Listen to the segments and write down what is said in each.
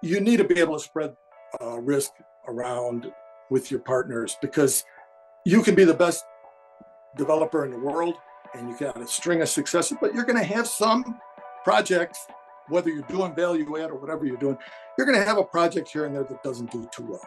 you need to be able to spread risk around with your partners, because you can be the best developer in the world and you got a string of successes, but you're going to have some projects, whether you're doing value add or whatever you're doing, you're going to have a project here and there that doesn't do too well.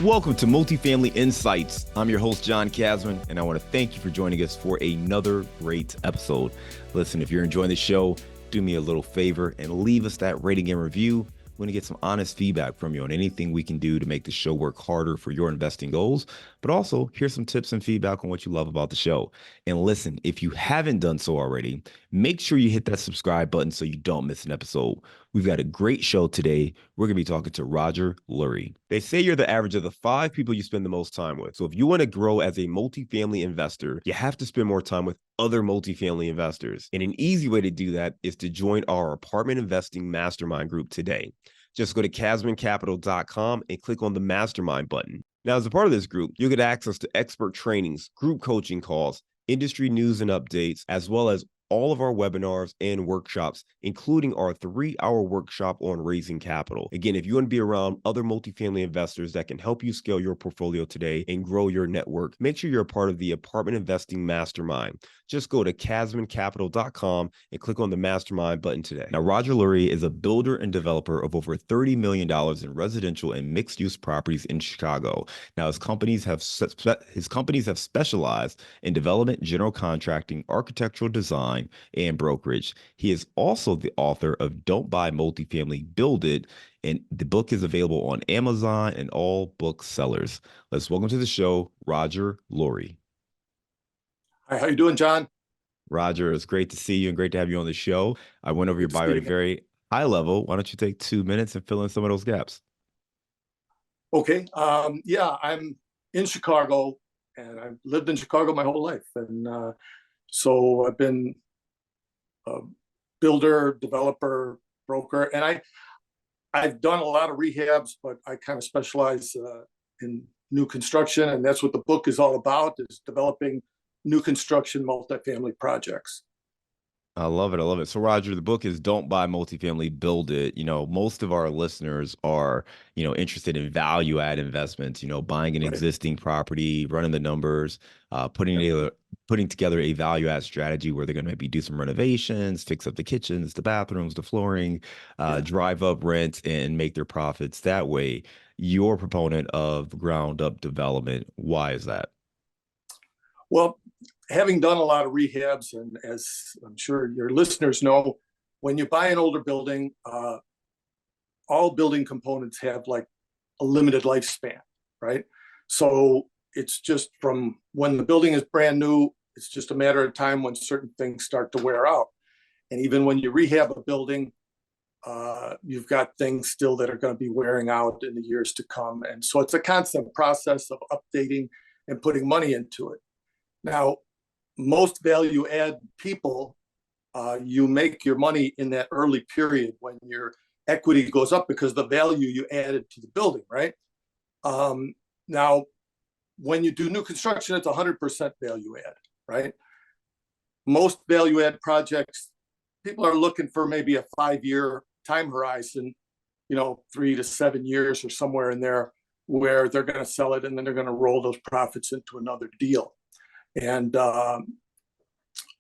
Welcome to Multifamily Insights. I'm your host, John Casman, and I want to thank you for joining us for another great episode. Listen, if you're enjoying the show, do me a little favor and leave us that rating and review. We want to get some honest feedback from you on anything we can do to make the show work harder for your investing goals, but also here's some tips and feedback on what you love about the show. And listen, if you haven't done so already, make sure you hit that subscribe button so you don't miss an episode. We've got a great show today. We're going to be talking to Roger Luri. They say you're the average of the 5 people you spend the most time with. So if you want to grow as a multifamily investor, you have to spend more time with other multifamily investors. And an easy way to do that is to join our apartment investing mastermind group today. Just go to casmancapital.com and click on the mastermind button. Now, as a part of this group, you'll get access to expert trainings, group coaching calls, industry news and updates, as well as all of our webinars and workshops, including our 3-hour workshop on raising capital. Again, if you want to be around other multifamily investors that can help you scale your portfolio today and grow your network, make sure you're a part of the Apartment Investing Mastermind. Just go to casmancapital.com and click on the mastermind button today. Now, Roger Luri is a builder and developer of over $30 million in residential and mixed-use properties in Chicago. Now, his companies have specialized in development, general contracting, architectural design, and brokerage. He is also the author of Don't Buy Multifamily, Build It, and the book is available on Amazon and all booksellers. Let's welcome to the show, Roger Luri. Hi, how you doing, John? Roger, it's great to see you and great to have you on the show. I went over your bio at a very high level. Why don't you take 2 minutes and fill in some of those gaps? Okay. Yeah, I'm in Chicago, and I've lived in Chicago my whole life. And so I've been a builder, developer, broker, and I've done a lot of rehabs, but I kind of specialize in new construction, and that's what the book is all about, is developing new construction multifamily projects. I love it. I love it. So, Roger, the book is Don't Buy Multifamily, Build It. You know, most of our listeners are, interested in value add investments, buying an existing property, running the numbers, putting together a value add strategy where they're going to maybe do some renovations, fix up the kitchens, the bathrooms, the flooring, drive up rent and make their profits that way. You're a proponent of ground up development. Why is that? Well, having done a lot of rehabs, and as I'm sure your listeners know, when you buy an older building, all building components have like a limited lifespan, right? So it's just from when the building is brand new, it's just a matter of time when certain things start to wear out. And even when you rehab a building, you've got things still that are going to be wearing out in the years to come. And so it's a constant process of updating and putting money into it. Now, most value add people, you make your money in that early period when your equity goes up because the value you added to the building, right? Now, when you do new construction, it's 100% value add, right? Most value add projects, people are looking for maybe a 5-year time horizon, 3 to 7 years or somewhere in there, where they're going to sell it and then they're going to roll those profits into another deal. And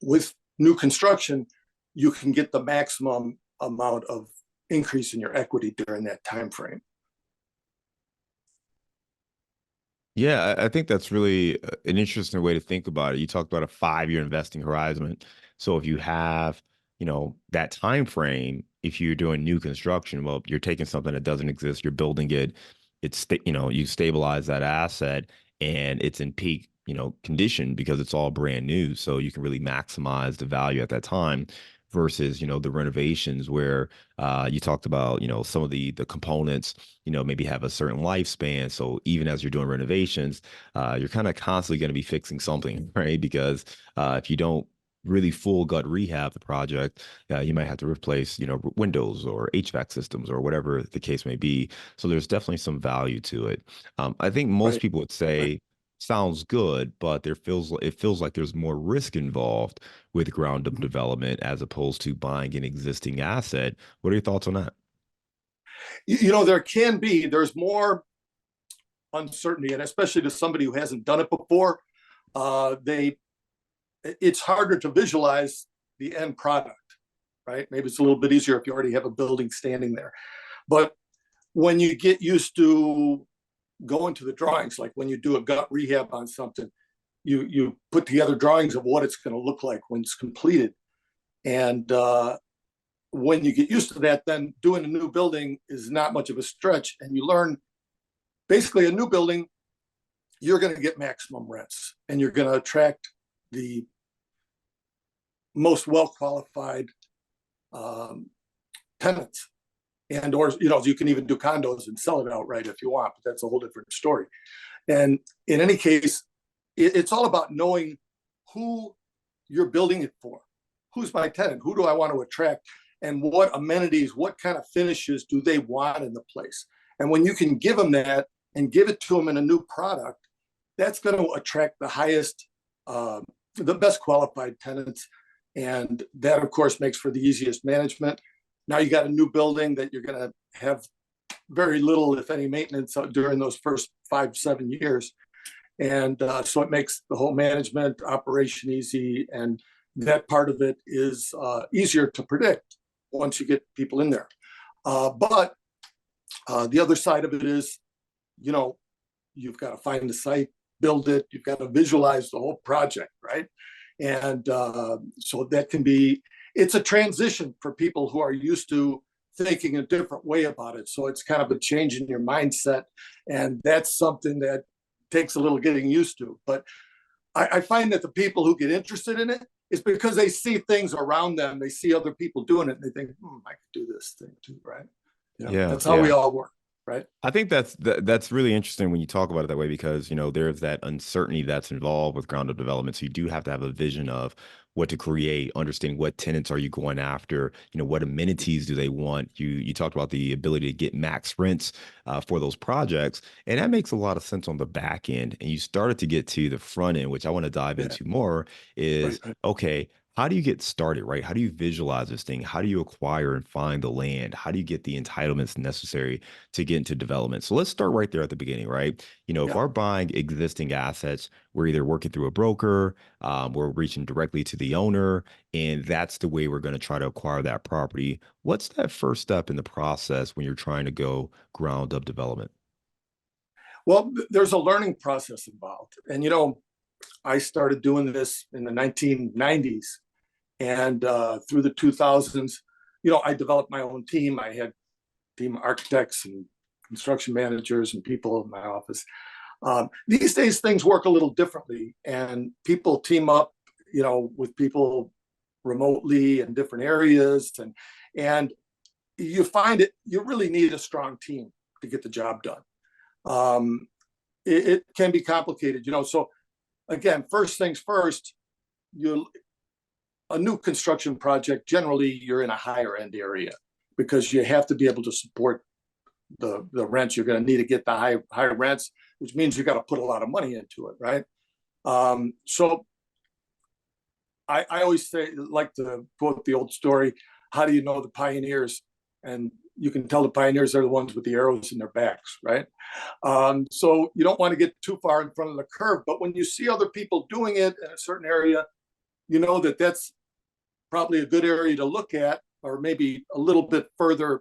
with new construction, you can get the maximum amount of increase in your equity during that time frame. Yeah, I think that's really an interesting way to think about it. You talked about a 5-year investing horizon. So if you have, that time frame, if you're doing new construction, well, you're taking something that doesn't exist, you're building it, you stabilize that asset and it's in peak condition because it's all brand new. So you can really maximize the value at that time versus, the renovations where you talked about, some of the components, maybe have a certain lifespan. So even as you're doing renovations, you're kind of constantly going to be fixing something, right? Because if you don't really full gut rehab the project, you might have to replace, windows or HVAC systems or whatever the case may be. So there's definitely some value to it. I think most people would say, sounds good, but it feels like there's more risk involved with ground up development as opposed to buying an existing asset. What are your thoughts on that? There can be, there's more uncertainty, and especially to somebody who hasn't done it before, it's harder to visualize the end product, right? Maybe it's a little bit easier if you already have a building standing there. But when you get used to going to the drawings, like when you do a gut rehab on something, you put together drawings of what it's going to look like when it's completed. And when you get used to that, then doing a new building is not much of a stretch. And you learn basically a new building, you're going to get maximum rents and you're going to attract the most well-qualified tenants. And or you can even do condos and sell it outright if you want, but that's a whole different story. And in any case, it's all about knowing who you're building it for. Who's my tenant? Who do I want to attract? And what amenities, what kind of finishes do they want in the place? And when you can give them that and give it to them in a new product, that's going to attract the highest, the best qualified tenants. And that, of course, makes for the easiest management. Now you got a new building that you're going to have very little, if any, maintenance during those first 5-7 years. And so it makes the whole management operation easy. And that part of it is easier to predict once you get people in there. But the other side of it is, you've got to find the site, build it, you've got to visualize the whole project, right? And so that can be, it's a transition for people who are used to thinking a different way about it. So it's kind of a change in your mindset. And that's something that takes a little getting used to. But I find that the people who get interested in it is because they see things around them. They see other people doing it and they think, I could do this thing too, right? That's how we all work. Right. I think that's really interesting when you talk about it that way, because, there's that uncertainty that's involved with ground up development. So you do have to have a vision of what to create, understanding what tenants are you going after, what amenities do they want. You talked about the ability to get max rents for those projects. And that makes a lot of sense on the back end. And you started to get to the front end, which I want to dive into more, is okay. How do you get started, right? How do you visualize this thing? How do you acquire and find the land? How do you get the entitlements necessary to get into development? So let's start right there at the beginning, right? If we're buying existing assets, we're either working through a broker, we're reaching directly to the owner, and that's the way we're going to try to acquire that property. What's that first step in the process when you're trying to go ground up development? Well, there's a learning process involved. And, I started doing this in the 1990s. And through the 2000s, I developed my own team. I had team architects and construction managers and people in my office. These days, things work a little differently, and people team up, with people remotely in different areas, and you find you really need a strong team to get the job done. It can be complicated, So again, first things first, a new construction project, generally you're in a higher end area because you have to be able to support the rents. You're going to need to get the higher rents, which means you got to put a lot of money into it, right? So I always like to quote the old story, how do you know the pioneers? And you can tell the pioneers are the ones with the arrows in their backs, right? So you don't want to get too far in front of the curve, but when you see other people doing it in a certain area, that's probably a good area to look at, or maybe a little bit further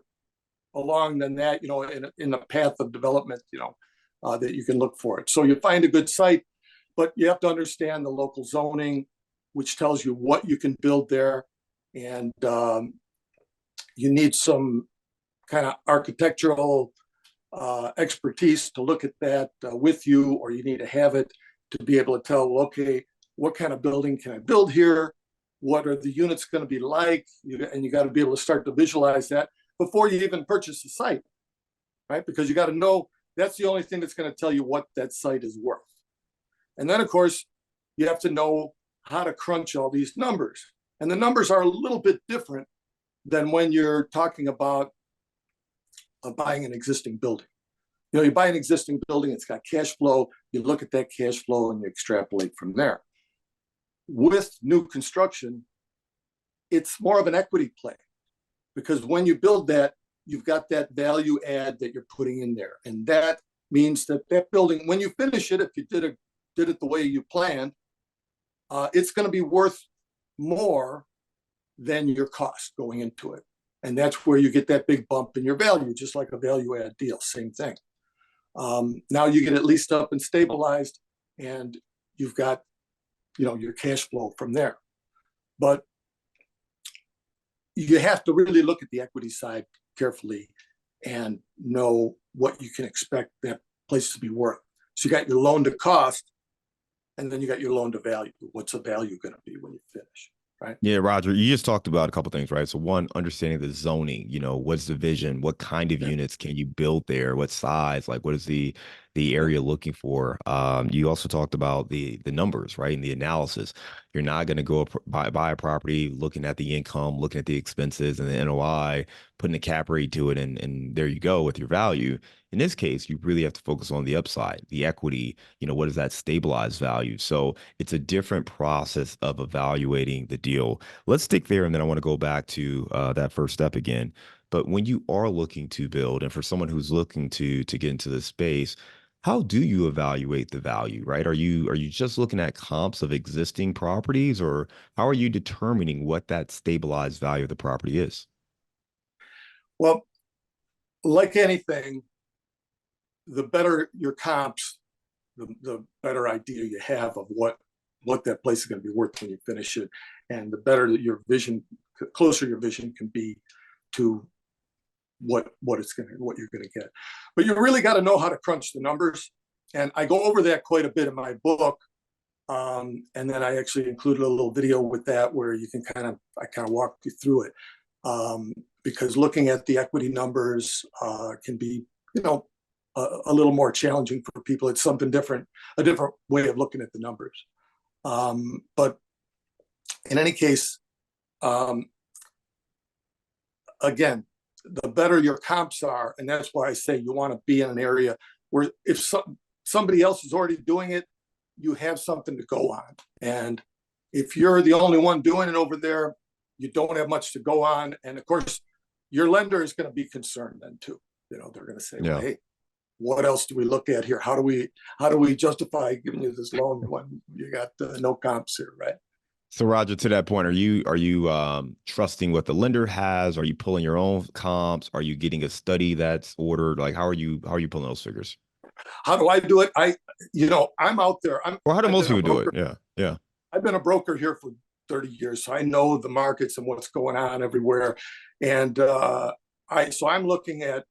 along than that, in the path of development, that you can look for it. So you find a good site, but you have to understand the local zoning, which tells you what you can build there. And you need some kind of architectural expertise to look at that with you, or you need to have it to be able to tell, well, okay, what kind of building can I build here? What are the units going to be like? And you got to be able to start to visualize that before you even purchase the site, right? Because you got to know that's the only thing that's going to tell you what that site is worth. And then, of course, you have to know how to crunch all these numbers. And the numbers are a little bit different than when you're talking about buying an existing building. You buy an existing building, it's got cash flow, you look at that cash flow and you extrapolate from there. With new construction, it's more of an equity play, because when you build that, you've got that value add that you're putting in there. And that means that that building, when you finish it, if you did it the way you planned, it's going to be worth more than your cost going into it. And that's where you get that big bump in your value, just like a value add deal, same thing. Now you get it leased up and stabilized, and you've got, your cash flow from there. But you have to really look at the equity side carefully and know what you can expect that place to be worth. So you got your loan to cost, and then you got your loan to value. What's the value going to be when you finish? Right. Yeah, Roger, you just talked about a couple of things, right? So one, understanding the zoning, what's the vision? What kind of units can you build there? What size? Like, what is the area looking for? You also talked about the numbers, right? And the analysis. You're not going to go buy a property looking at the income, looking at the expenses and the NOI, putting a cap rate to it, and there you go with your value. In this case, you really have to focus on the upside, the equity, what is that stabilized value? So it's a different process of evaluating the deal. Let's stick there, and then I want to go back to that first step again. But when you are looking to build, and for someone who's looking to get into this space, how do you evaluate the value, right? Are you just looking at comps of existing properties, or how are you determining what that stabilized value of the property is? Well, like anything, the better your comps, the better idea you have of what that place is going to be worth when you finish it, and the better that your vision, closer your vision can be to what you're going to get. But you really got to know how to crunch the numbers, and I go over that quite a bit in my book. And then I actually included a little video with that where you can kind of walk you through it, because looking at the equity numbers can be, a little more challenging for people. It's something different, a different way of looking at the numbers. But in any case, again, the better your comps are, and that's why I say you want to be in an area where if somebody else is already doing it, you have something to go on. And if you're the only one doing it over there, you don't have much to go on. And of course, your lender is going to be concerned then too. They're going to say, well, hey, what else do we look at here? How do we justify giving you this loan when you got no comps here, right? So Roger, to that point, are you trusting what the lender has? Are you pulling your own comps? Are you getting a study that's ordered? Like, how are you pulling those figures? How do I do it? I'm out there. Or how do most people do it? Yeah. Yeah. I've been a broker here for 30 years, so I know the markets and what's going on everywhere. And so I'm looking at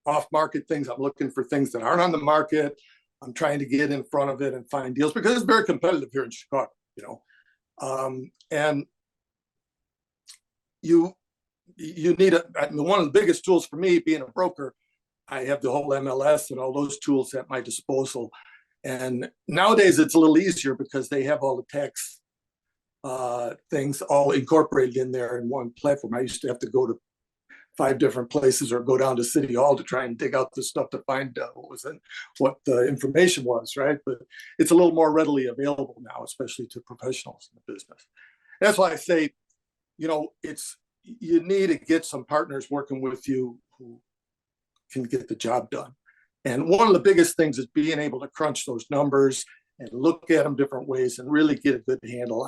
off-market things. I'm looking for things that aren't on the market. I'm trying to get in front of it and find deals because it's very competitive here in Chicago, and you need one of the biggest tools for me being a broker. I have the whole MLS and all those tools at my disposal. And nowadays it's a little easier because they have all the tax things all incorporated in there in one platform. I used to have to go to 5 different places or go down to City Hall to try and dig out the stuff to find what the information was, right? But it's a little more readily available now, especially to professionals in the business. That's why I say, you need to get some partners working with you who can get the job done. And one of the biggest things is being able to crunch those numbers and look at them different ways and really get a good handle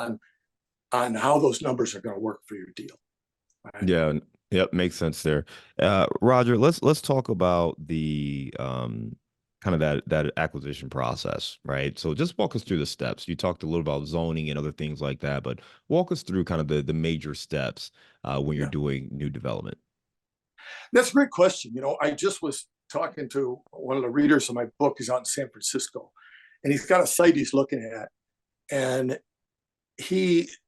on how those numbers are going to work for your deal. Right? Yeah. Yep. Makes sense there. Roger, let's talk about the kind of that acquisition process, right? So just walk us through the steps. You talked a little about zoning and other things like that, but walk us through kind of the major steps when you're doing new development. That's a great question. I just was talking to one of the readers of my book. He's out in San Francisco, and he's got a site he's looking at, and he's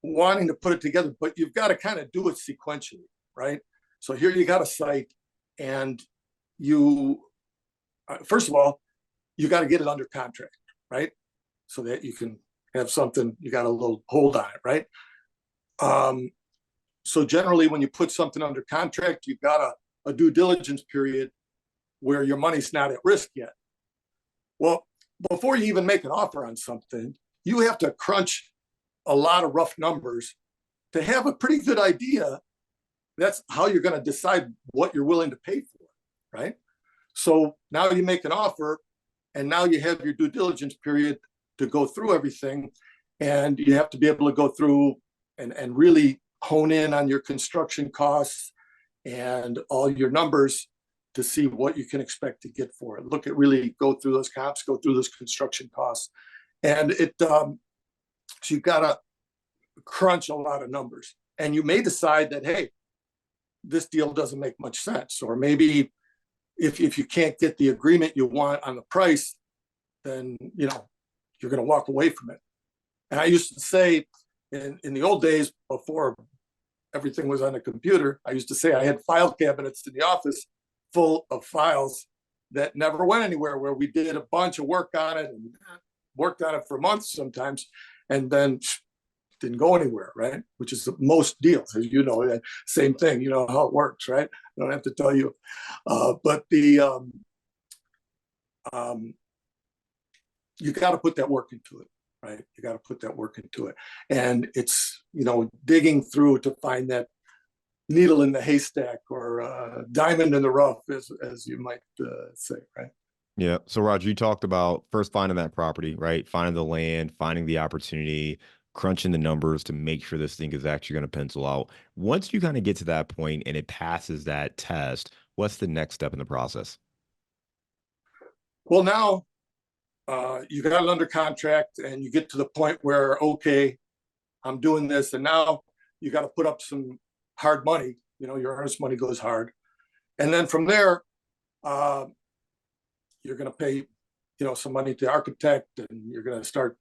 wanting to put it together, but you've got to kind of do it sequentially, right? So here you got a site, and you first of all, you got to get it under contract, right? So that you can have something, you got a little hold on it, right? So generally, when you put something under contract, you've got a due diligence period where your money's not at risk yet. Well, before you even make an offer on something, you have to crunch a lot of rough numbers, to have a pretty good idea, that's how you're going to decide what you're willing to pay for, right? So now you make an offer, and now you have your due diligence period to go through everything, and you have to be able to go through and really hone in on your construction costs and all your numbers to see what you can expect to get for it. Really go through those comps, go through those construction costs, and so you've got to crunch a lot of numbers, and you may decide that, hey, this deal doesn't make much sense, or maybe if you can't get the agreement you want on the price, then you're going to walk away from it. And I used to say in the old days, before everything was on a computer, I used to say I had file cabinets in the office full of files that never went anywhere, where we did a bunch of work on it and worked on it for months sometimes, and then didn't go anywhere, right? Which is most deals, as you know, same thing, you know how it works, right? I don't have to tell you. But you got to put that work into it, right? You got to put that work into it. And it's, digging through to find that needle in the haystack, or diamond in the rough, as you might say, right? Yeah. So Roger, you talked about first finding that property, right? Finding the land, finding the opportunity, crunching the numbers to make sure this thing is actually going to pencil out. Once you kind of get to that point and it passes that test, what's the next step in the process? Well, now you got it under contract, and you get to the point where, okay, I'm doing this, and now you got to put up some hard money. Your earnest money goes hard, and then from there, you're going to pay, some money to the architect, and you're going to start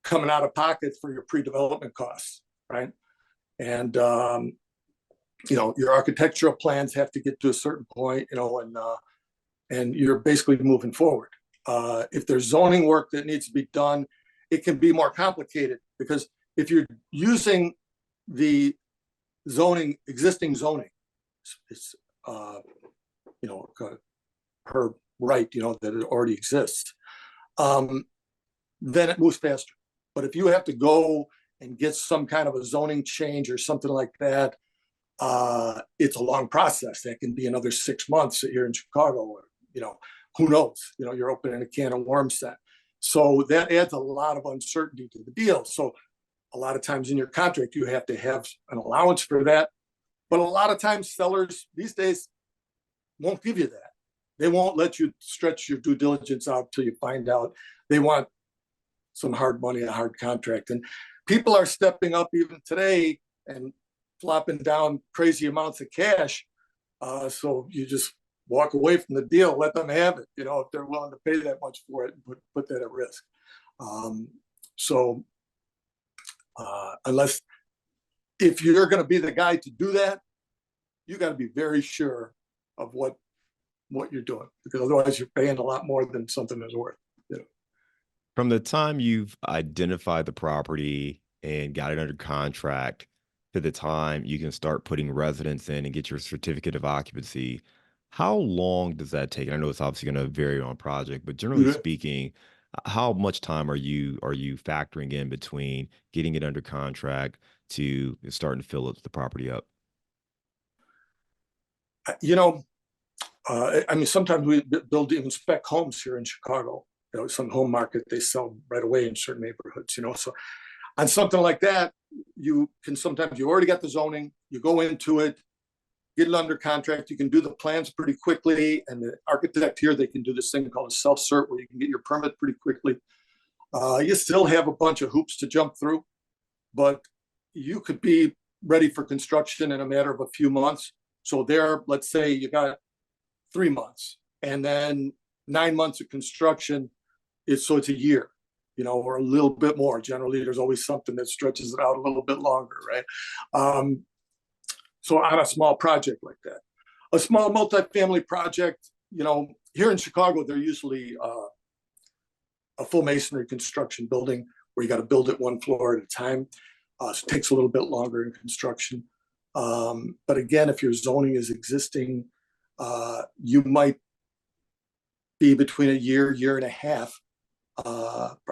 coming out of pocket for your pre-development costs, right? And your architectural plans have to get to a certain point, and you're basically moving forward. If there's zoning work that needs to be done, it can be more complicated, because if you're using the existing zoning, it's per right, that it already exists, then it moves faster. But if you have to go and get some kind of a zoning change or something like that, it's a long process. That can be another 6 months here in Chicago, or who knows? You're opening a can of worms then. So that adds a lot of uncertainty to the deal. So a lot of times in your contract, you have to have an allowance for that. But a lot of times sellers these days won't give you that. They won't let you stretch your due diligence out till you find out. They want some hard money, a hard contract. And people are stepping up even today and flopping down crazy amounts of cash. So you just walk away from the deal, let them have it, if they're willing to pay that much for it, and put that at risk. Unless, if you're going to be the guy to do that, you got to be very sure of what you're doing, because otherwise you're paying a lot more than something is worth. From the time you've identified the property and got it under contract to the time you can start putting residents in and get your certificate of occupancy, how long does that take? I know it's obviously going to vary on project, but generally speaking, how much time are you factoring in between getting it under contract to starting to fill up the property up? Sometimes we build even spec homes here in Chicago. Some home market, they sell right away in certain neighborhoods. So on something like that, you already got the zoning, you go into it, get it under contract, you can do the plans pretty quickly, and the architect here, they can do this thing called a self-cert, where you can get your permit pretty quickly. You still have a bunch of hoops to jump through, but you could be ready for construction in a matter of a few months. So let's say you got 3 months, and then 9 months of construction, it's a year, or a little bit more. Generally, there's always something that stretches it out a little bit longer, right? So on a small project like that, a small multifamily project, here in Chicago, they're usually a full masonry construction building, where you got to build it one floor at a time. So it takes a little bit longer in construction. But again, if your zoning is existing, you might be between a year and a half,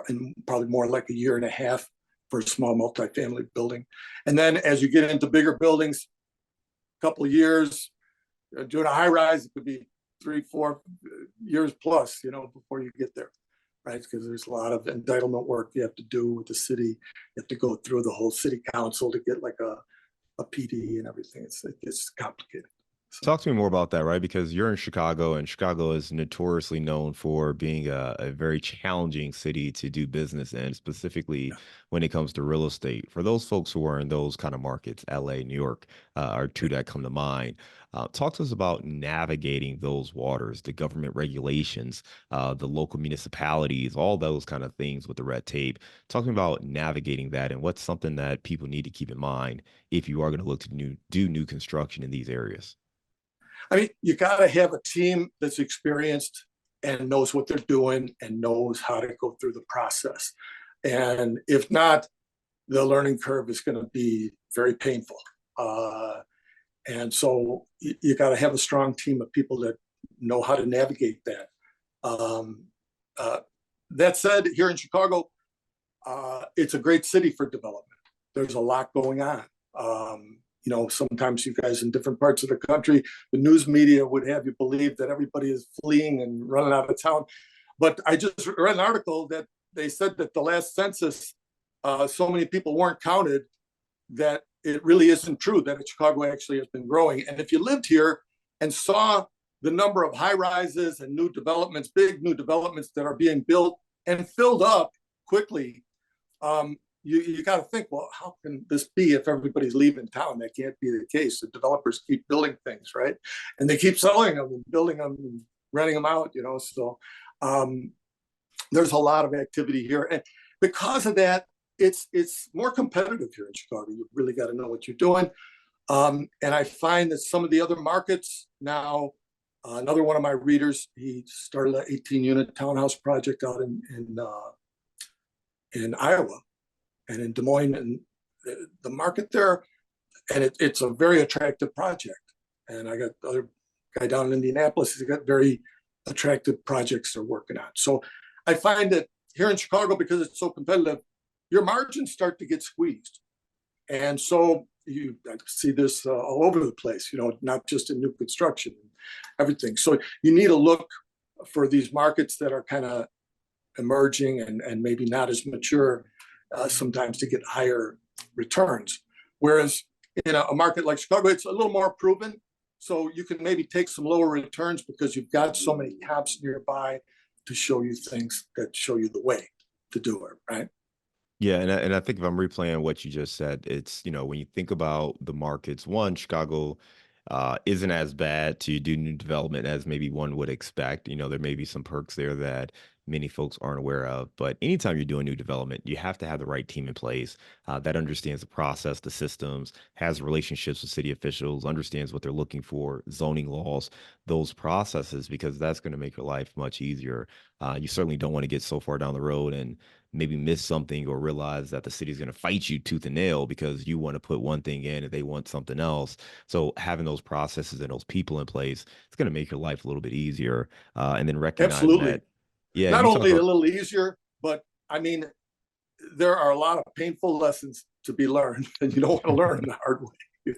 and probably more like a year and a half for a small multifamily building. And then as you get into bigger buildings, a couple of years, doing a high rise, it could be 3-4 years plus, before you get there, right? Because there's a lot of entitlement work you have to do with the city. You have to go through the whole city council to get like a PD and everything. It's complicated. So, Talk to me more about that, right? Because you're in Chicago, and Chicago is notoriously known for being a very challenging city to do business in, specifically yeah. when it comes to real estate. For those folks who are in those kind of markets, LA, New York, are two that come to mind. Talk to us about navigating those waters, the government regulations, the local municipalities, all those kind of things with the red tape. Talking about navigating that and what's something that people need to keep in mind if you are going to look to do new construction in these areas. I mean, you got to have a team that's experienced and knows what they're doing and knows how to go through the process. And if not, the learning curve is going to be very painful. And so you got to have a strong team of people that know how to navigate that. That said, here in Chicago, it's a great city for development. There's a lot going on. Sometimes you guys in different parts of the country, the news media would have you believe that everybody is fleeing and running out of town. But I just read an article that they said that the last census, so many people weren't counted that it really isn't true, that Chicago actually has been growing. And if you lived here and saw the number of high rises and new developments, big new developments that are being built and filled up quickly, you got to think, well, how can this be if everybody's leaving town? That can't be the case. The developers keep building things, right? And they keep selling them and building them and renting them out, So there's a lot of activity here. And because of that, it's more competitive here in Chicago. You really got to know what you're doing. And I find that some of the other markets now, another one of my readers, he started an 18-unit townhouse project out in Iowa and in Des Moines, and the market there, and it's a very attractive project. And I got the other guy down in Indianapolis, he's got very attractive projects they're working on. So I find that here in Chicago, because it's so competitive, your margins start to get squeezed. And so I see this all over the place, not just in new construction, everything. So you need to look for these markets that are kind of emerging and maybe not as mature, sometimes to get higher returns. Whereas in a market like Chicago, it's a little more proven. So you can maybe take some lower returns because you've got so many comps nearby to show you things that show you the way to do it, right? Yeah, and I think if I'm replaying what you just said, it's, when you think about the markets, one, Chicago isn't as bad to do new development as maybe one would expect. There may be some perks there that many folks aren't aware of. But anytime you're doing new development, you have to have the right team in place that understands the process, the systems, has relationships with city officials, understands what they're looking for, zoning laws, those processes, because that's going to make your life much easier. You certainly don't want to get so far down the road and maybe miss something or realize that the city's going to fight you tooth and nail because you want to put one thing in and they want something else. So having those processes and those people in place, it's going to make your life a little bit easier. And then recognizing Absolutely. that, yeah, Not you talk only a about, little easier, but I mean, there are a lot of painful lessons to be learned, and you don't want to learn the hard way.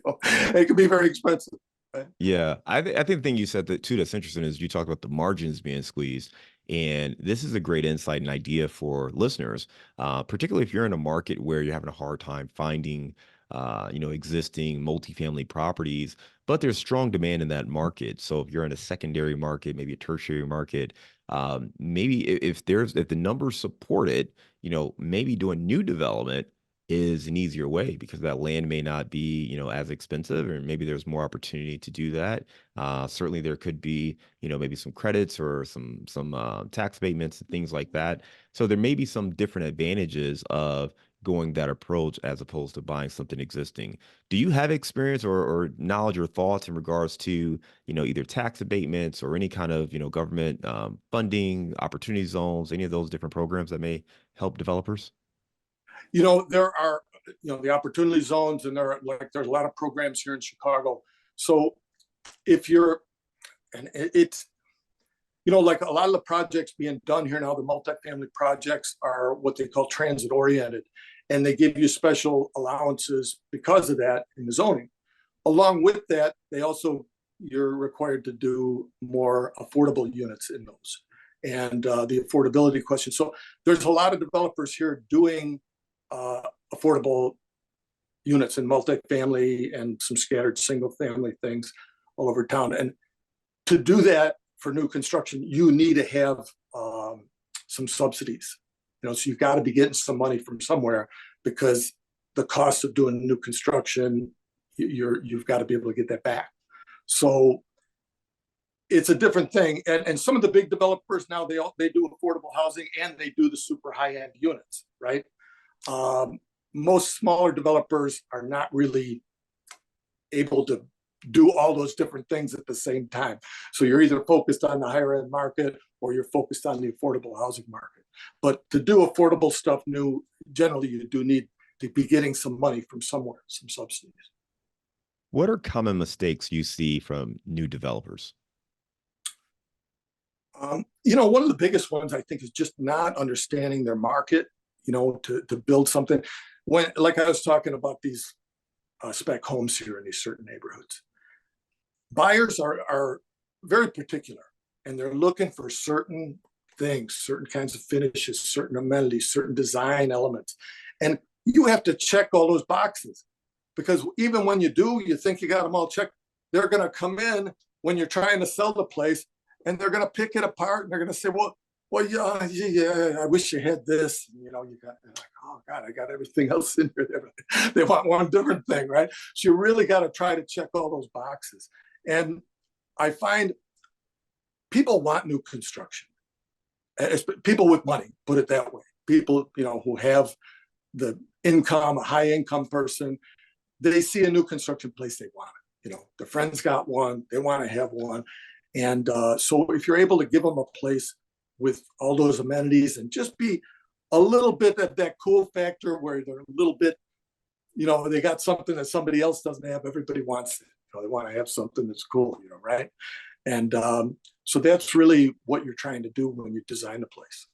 It can be very expensive. Right? yeah, I think the thing you said that too that's interesting is you talk about the margins being squeezed. And this is a great insight and idea for listeners, particularly if you're in a market where you're having a hard time finding, existing multifamily properties, but there's strong demand in that market. So if you're in a secondary market, maybe a tertiary market, maybe if the numbers support it, maybe doing new development is an easier way because that land may not be, as expensive, or maybe there's more opportunity to do that. Certainly there could be, maybe some credits or some tax abatements and things like that. So there may be some different advantages of going that approach as opposed to buying something existing. Do you have experience or knowledge or thoughts in regards to, either tax abatements or any kind of, government funding, opportunity zones, any of those different programs that may help developers? There are, the opportunity zones, and there's a lot of programs here in Chicago. So if you're, and it's, like a lot of the projects being done here now, the multifamily projects are what they call transit oriented. and they give you special allowances because of that in the zoning. Along with that, you're required to do more affordable units in those, and the affordability question. So there's a lot of developers here doing affordable units in multifamily and some scattered single family things all over town. And to do that for new construction, you need to have some subsidies. So you've got to be getting some money from somewhere, because the cost of doing new construction, you've got to be able to get that back. So it's a different thing. And some of the big developers now, they do affordable housing and they do the super high-end units, right? Most smaller developers are not really able to do all those different things at the same time. So you're either focused on the higher end market or you're focused on the affordable housing market. But to do affordable stuff new, generally you do need to be getting some money from somewhere, some subsidies. What are common mistakes you see from new developers? One of the biggest ones, I think, is just not understanding their market, to build something. Like I was talking about these spec homes here in these certain neighborhoods, buyers are very particular, and they're looking for certain things, certain kinds of finishes, certain amenities, certain design elements. And you have to check all those boxes, because even when you do, you think you got them all checked, they're going to come in when you're trying to sell the place, and they're going to pick it apart, and they're going to say, well, yeah, I wish you had this. And, you got, like, oh God, I got everything else in here. They want one different thing, right? So you really got to try to check all those boxes. And I find people want new construction. People with money, put it that way. People, who have the income, a high income person, they see a new construction place, they want it. Their friends got one, they want to have one. And so if you're able to give them a place with all those amenities and just be a little bit of that cool factor where they're a little bit, they got something that somebody else doesn't have, everybody wants it. They want to have something that's cool, right? And so that's really what you're trying to do when you design a place.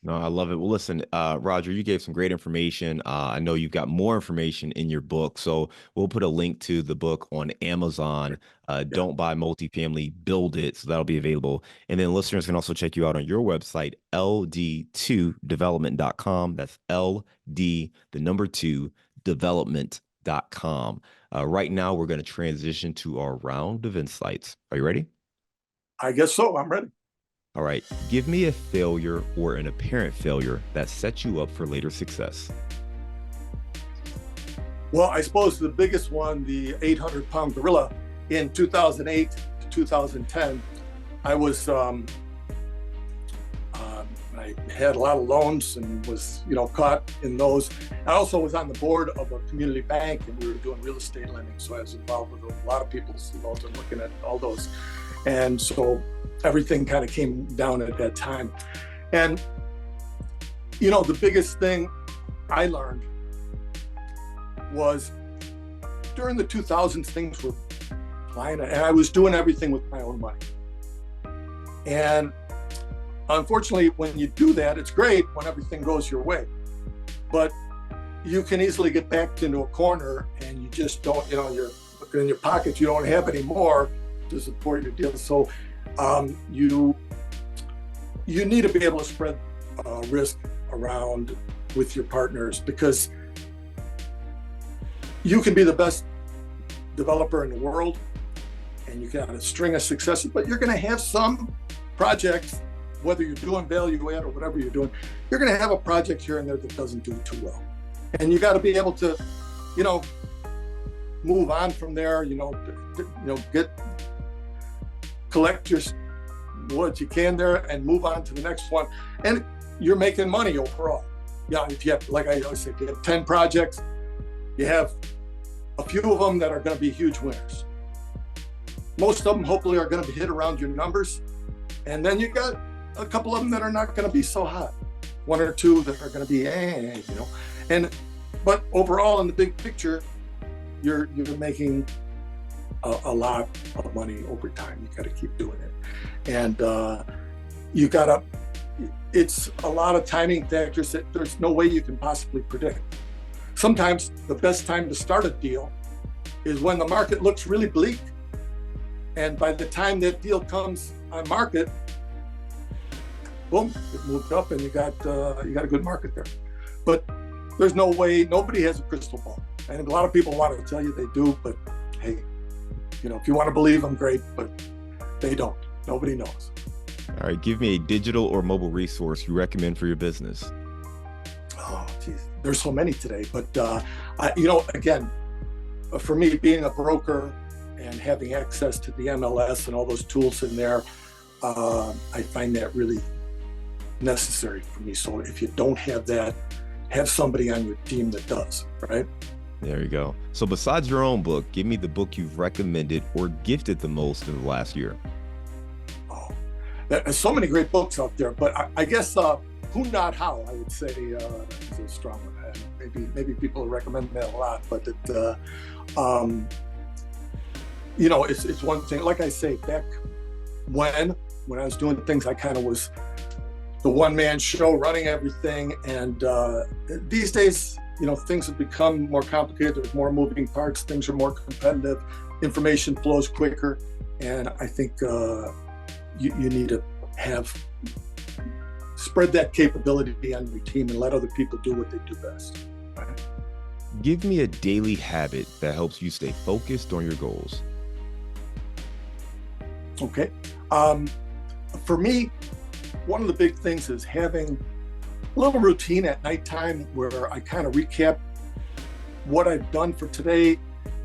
No, I love it. Well, listen, Roger, you gave some great information. I know you've got more information in your book, so we'll put a link to the book on Amazon. Don't Buy Multifamily, Build It. So that'll be available. And then listeners can also check you out on your website, ld2development.com. That's LD, the number 2, development.com. Right now, we're going to transition to our round of insights. Are you ready? I guess so. I'm ready. All right. Give me a failure or an apparent failure that sets you up for later success. Well, I suppose the biggest one, the 800-pound gorilla, in 2008 to 2010, I was, I had a lot of loans and was, caught in those. I also was on the board of a community bank, and we were doing real estate lending. So I was involved with a lot of people's loans and looking at all those. And so everything kind of came down at that time. And, the biggest thing I learned was during the 2000s, things were flying, and I was doing everything with my own money. And unfortunately, when you do that, it's great when everything goes your way, but you can easily get backed into a corner and you just don't, you're looking in your pocket, you don't have any more to support your deal. So you need to be able to spread risk around with your partners, because you can be the best developer in the world and you got a string of successes, but you're going to have some projects, whether you're doing value add or whatever you're doing, you're going to have a project here and there that doesn't do too well. And you got to be able to, move on from there, collect what you can there and move on to the next one. And you're making money overall. Yeah, if you have, like I always say, if you have 10 projects, you have a few of them that are going to be huge winners. Most of them hopefully are going to hit around your numbers. And then you got a couple of them that are not going to be so hot. One or two that are going to be, but overall in the big picture, you're making a lot of money over time. You got to keep doing it. And you got to it's a lot of timing factors that there's no way you can possibly predict. Sometimes the best time to start a deal is when the market looks really bleak. And by the time that deal comes on market, boom, it moved up and you got a good market there. But there's no way, nobody has a crystal ball. And a lot of people want to tell you they do, but hey, if you want to believe them, great, but they don't. Nobody knows. All right, give me a digital or mobile resource you recommend for your business. Oh, geez, there's so many today, but again, for me, being a broker and having access to the MLS and all those tools in there, I find that really necessary for me. So if you don't have that, have somebody on your team that does, right? There you go. So besides your own book, give me the book you've recommended or gifted the most in the last year. Oh, there's so many great books out there, but I guess Who Not How, I would say is a strong one. Maybe people recommend that a lot, but it's one thing. Like I say, back when I was doing things, I kind of was the one-man show running everything, and these days, things have become more complicated. There's more moving parts. Things are more competitive. Information flows quicker, and I think you need to spread that capability on your team and let other people do what they do best. Right? Give me a daily habit that helps you stay focused on your goals. Okay. For me, one of the big things is having a little routine at nighttime where I kind of recap what I've done for today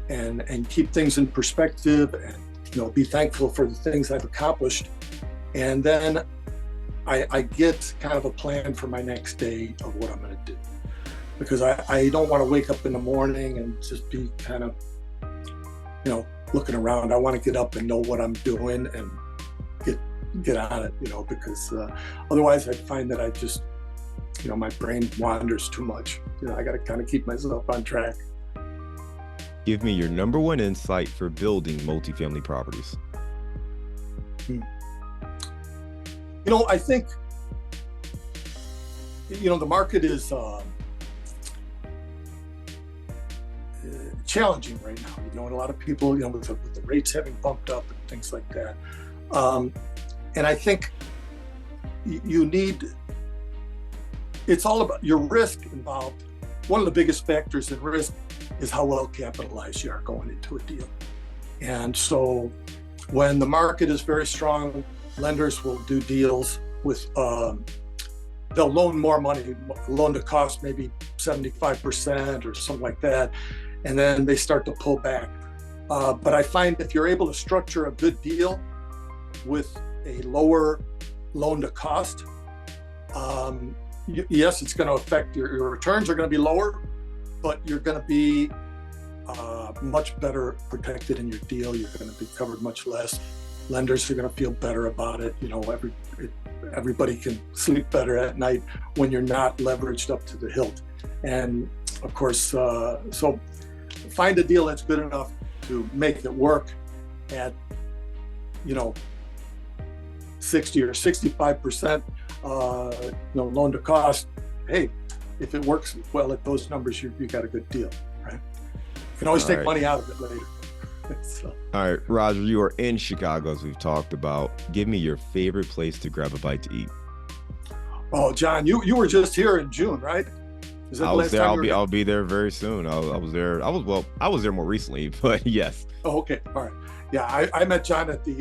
and keep things in perspective and be thankful for the things I've accomplished. And then I get kind of a plan for my next day of what I'm going to do, because I don't want to wake up in the morning and just be kind of looking around. I want to get up and know what I'm doing and get on it, because otherwise I find that I just my brain wanders too much. I got to kind of keep myself on track. Give me your number one insight for building multifamily properties. I think, the market is challenging right now, and a lot of people, with the rates having bumped up and things like that. And I think you need, it's all about your risk involved. One of the biggest factors in risk is how well capitalized you are going into a deal. And so when the market is very strong, lenders will do deals with, they'll loan more money, loan to cost maybe 75% or something like that. And then they start to pull back. But I find if you're able to structure a good deal with a lower loan to cost, yes, it's going to affect your returns are going to be lower, but you're going to be much better protected in your deal. You're going to be covered much less. Lenders are going to feel better about it. Everybody can sleep better at night when you're not leveraged up to the hilt. And of course, so find a deal that's good enough to make it work at 60 or 65% loan to cost. Hey, if it works well at those numbers, you got a good deal, right? You can always take money out of it later. So. All right, Roger, you are in Chicago, as we've talked about. Give me your favorite place to grab a bite to eat. Oh, John, you were just here in June, right? Is that I the was last there. time I'll be there very soon. I was there. I was there more recently, but yes. Oh, okay. All right. Yeah, I met John at the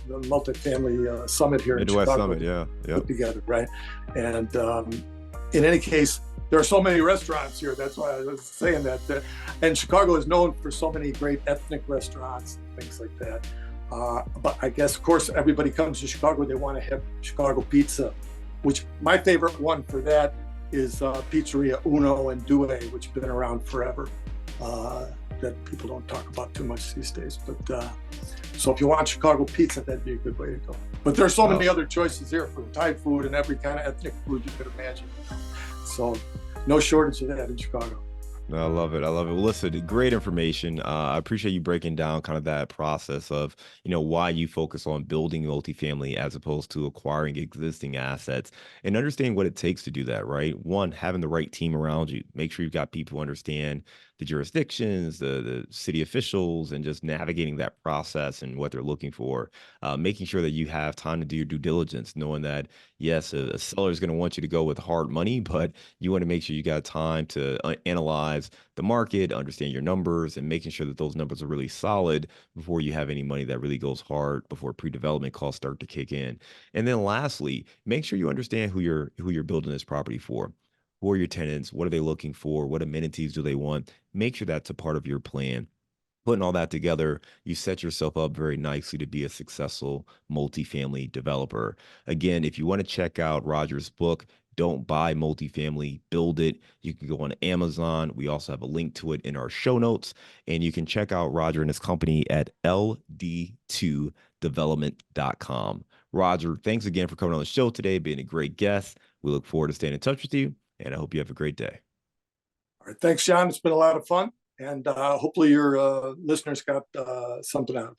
multifamily summit here Midwest in Chicago. Summit, yeah. Put together, right? And in any case, there are so many restaurants here. That's why I was saying that. And Chicago is known for so many great ethnic restaurants and things like that. But I guess, of course, everybody comes to Chicago. They want to have Chicago pizza, which my favorite one for that is Pizzeria Uno and Due, which have been around forever. That people don't talk about too much these days. But so if you want Chicago pizza, that'd be a good way to go. But there's so many other choices here for Thai food and every kind of ethnic food you could imagine. So no shortage of that in Chicago. No, I love it. I love it. Well, listen, great information. I appreciate you breaking down kind of that process of, why you focus on building multifamily as opposed to acquiring existing assets and understanding what it takes to do that, right? One, having the right team around you. Make sure you've got people who understand the jurisdictions, the city officials, and just navigating that process and what they're looking for. Making sure that you have time to do your due diligence, knowing that, yes, a seller is going to want you to go with hard money, but you want to make sure you got time to analyze the market, understand your numbers, and making sure that those numbers are really solid before you have any money that really goes hard before pre-development costs start to kick in. And then lastly, make sure you understand who you're building this property for. Who are your tenants? What are they looking for? What amenities do they want? Make sure that's a part of your plan. Putting all that together, you set yourself up very nicely to be a successful multifamily developer. Again, if you want to check out Roger's book, Don't Buy Multifamily, Build It, you can go on Amazon. We also have a link to it in our show notes. And you can check out Roger and his company at ld2development.com. Roger, thanks again for coming on the show today, being a great guest. We look forward to staying in touch with you, and I hope you have a great day. All right, thanks, John. It's been a lot of fun, and hopefully your listeners got something out of it.